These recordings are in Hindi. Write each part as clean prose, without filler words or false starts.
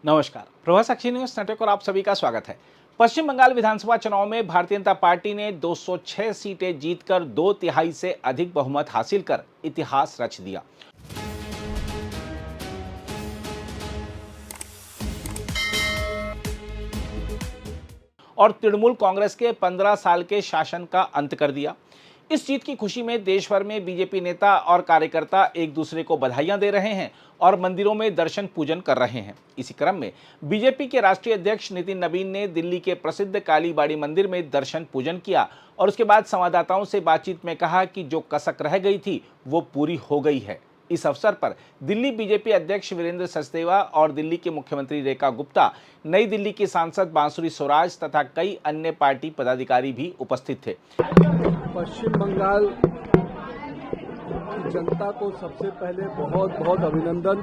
नमस्कार, प्रभा साक्षी न्यूज नेटवर्क और आप सभी का स्वागत है। पश्चिम बंगाल विधानसभा चुनाव में भारतीय जनता पार्टी ने 206 सीटें जीतकर 2/3 से अधिक बहुमत हासिल कर इतिहास रच दिया। और तृणमूल कांग्रेस के 15 साल के शासन का अंत कर दिया। इस जीत की खुशी में देश भर में बीजेपी नेता और कार्यकर्ता एक दूसरे को बधाइयां दे रहे हैं और मंदिरों में दर्शन पूजन कर रहे हैं। इसी क्रम में बीजेपी के राष्ट्रीय अध्यक्ष नितिन नवीन ने दिल्ली के प्रसिद्ध कालीबाड़ी मंदिर में दर्शन पूजन किया और उसके बाद संवाददाताओं से बातचीत में कहा कि जो कसक रह गई थी वो पूरी हो गई है। इस अवसर पर दिल्ली बीजेपी अध्यक्ष वीरेंद्र सचदेवा और दिल्ली के मुख्यमंत्री रेखा गुप्ता, नई दिल्ली की सांसद बांसुरी स्वराज तथा कई अन्य पार्टी पदाधिकारी भी उपस्थित थे। पश्चिम बंगाल की जनता को सबसे पहले बहुत बहुत अभिनंदन।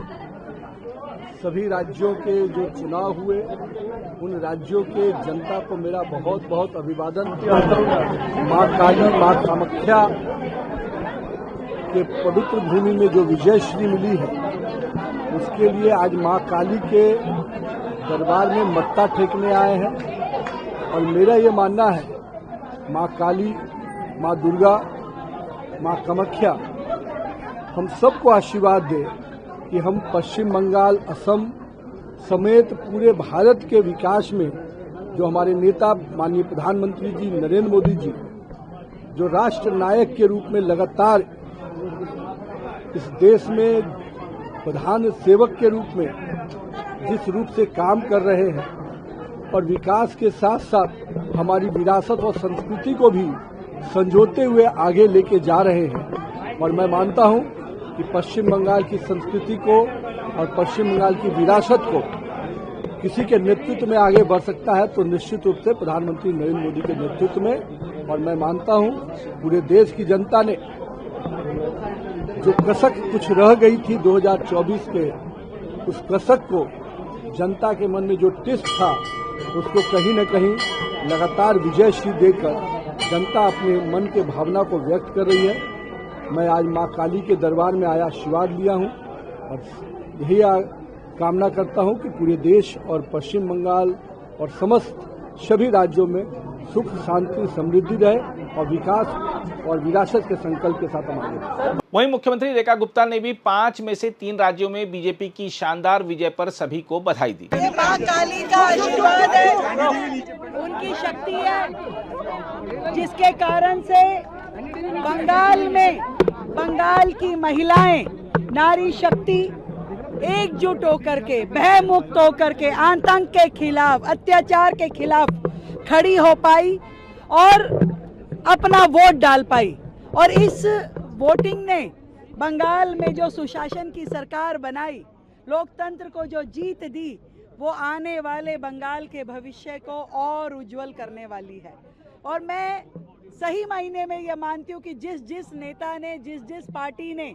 सभी राज्यों के जो चुनाव हुए उन राज्यों के जनता को मेरा बहुत बहुत अभिवादन। माँ काली, माँ कामाख्या के पवित्र भूमि में जो विजयश्री मिली है उसके लिए आज माँ काली के दरबार में मत्था टेकने आए हैं। और मेरा ये मानना है माँ काली, माँ दुर्गा, माँ कामाख्या हम सबको आशीर्वाद दे कि हम पश्चिम बंगाल, असम समेत पूरे भारत के विकास में जो हमारे नेता माननीय प्रधानमंत्री जी नरेंद्र मोदी जी जो राष्ट्र नायक के रूप में लगातार इस देश में प्रधान सेवक के रूप में जिस रूप से काम कर रहे हैं और विकास के साथ साथ हमारी विरासत और संस्कृति को भी संजोते हुए आगे लेके जा रहे हैं। और मैं मानता हूं कि पश्चिम बंगाल की संस्कृति को और पश्चिम बंगाल की विरासत को किसी के नेतृत्व में आगे बढ़ सकता है तो निश्चित रूप से प्रधानमंत्री नरेंद्र मोदी के नेतृत्व में। और मैं मानता हूं पूरे देश की जनता ने जो कसक कुछ रह गई थी 2024 के, उस कसक को जनता के मन में जो टिस्ट था उसको कहीं न कहीं लगातार विजयश्री देकर जनता अपने मन के भावना को व्यक्त कर रही है। मैं आज माँ काली के दरबार में आया आशीर्वाद लिया हूँ और यही कामना करता हूँ कि पूरे देश और पश्चिम बंगाल और समस्त सभी राज्यों में सुख, शांति, समृद्धि रहे और विकास और विरासत के संकल्प के साथ हम आगे बढ़ें। वहीं मुख्यमंत्री रेखा गुप्ता ने भी 5 में से 3 राज्यों में बीजेपी की शानदार विजय पर सभी को बधाई दी। ये मां काली का आशीर्वाद है, उनकी शक्ति है जिसके कारण से बंगाल में बंगाल की महिलाएं, नारी शक्ति एकजुट होकर के, भय मुक्त होकर के, आतंक के खिलाफ, अत्याचार के खिलाफ खड़ी हो पाई और अपना वोट डाल पाई। और इस वोटिंग ने बंगाल में जो सुशासन की सरकार बनाई, लोकतंत्र को जो जीत दी, वो आने वाले बंगाल के भविष्य को और उज्जवल करने वाली है। और मैं सही मायने में ये मानती हूँ कि जिस नेता ने, जिस पार्टी ने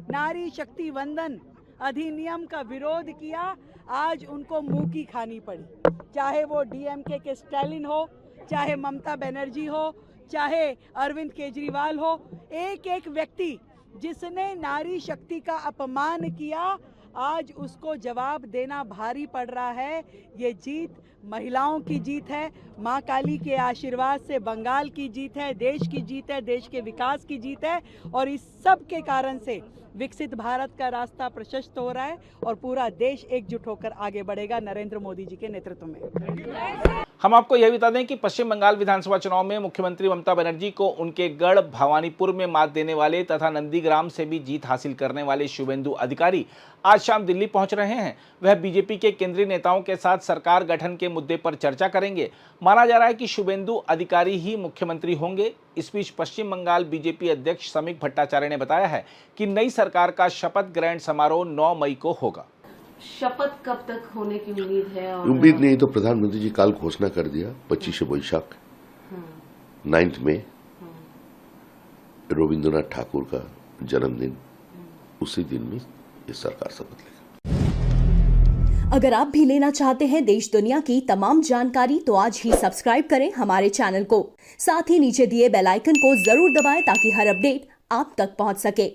नारी शक्ति वंदन अधिनियम का विरोध किया, आज उनको मुंह की खानी पड़ी। चाहे वो डीएमके के स्टालिन हो, चाहे ममता बनर्जी हो, चाहे अरविंद केजरीवाल हो, एक एक व्यक्ति जिसने नारी शक्ति का अपमान किया, आज उसको जवाब देना भारी पड़ रहा है। ये जीत महिलाओं की जीत है, माँ काली के आशीर्वाद से बंगाल की जीत है, देश की जीत है, देश के विकास की जीत है। और इस सब के कारण से विकसित भारत का रास्ता प्रशस्त हो रहा है और पूरा देश एकजुट होकर आगे बढ़ेगा नरेंद्र मोदी जी के नेतृत्व में। हम आपको यह बता दें कि पश्चिम बंगाल विधानसभा चुनाव में मुख्यमंत्री ममता बनर्जी को उनके गढ़ भवानीपुर में मात देने वाले तथा नंदीग्राम से भी जीत हासिल करने वाले शुभेंदु अधिकारी आज शाम दिल्ली पहुंच रहे हैं। वह बीजेपी के केंद्रीय नेताओं के साथ सरकार गठन के मुद्दे पर चर्चा करेंगे। माना जा रहा है कि शुभेंदु अधिकारी ही मुख्यमंत्री होंगे। इस बीच पश्चिम बंगाल बीजेपी अध्यक्ष समीक भट्टाचार्य ने बताया है कि नई सरकार का शपथ ग्रहण समारोह 9 मई को होगा। शपथ कब तक होने की उम्मीद है? और उम्मीद नहीं तो प्रधानमंत्री जी काल घोषणा कर दिया 25 वैशाख 9 में रविंद्रनाथ ठाकुर का जन्मदिन, उसी दिन में ये सरकार शपथ लेगा। अगर आप भी लेना चाहते हैं देश दुनिया की तमाम जानकारी तो आज ही सब्सक्राइब करें हमारे चैनल को। साथ ही नीचे दिए बेल आइकन को जरूर दबाएं ताकि हर अपडेट आप तक पहुंच सके।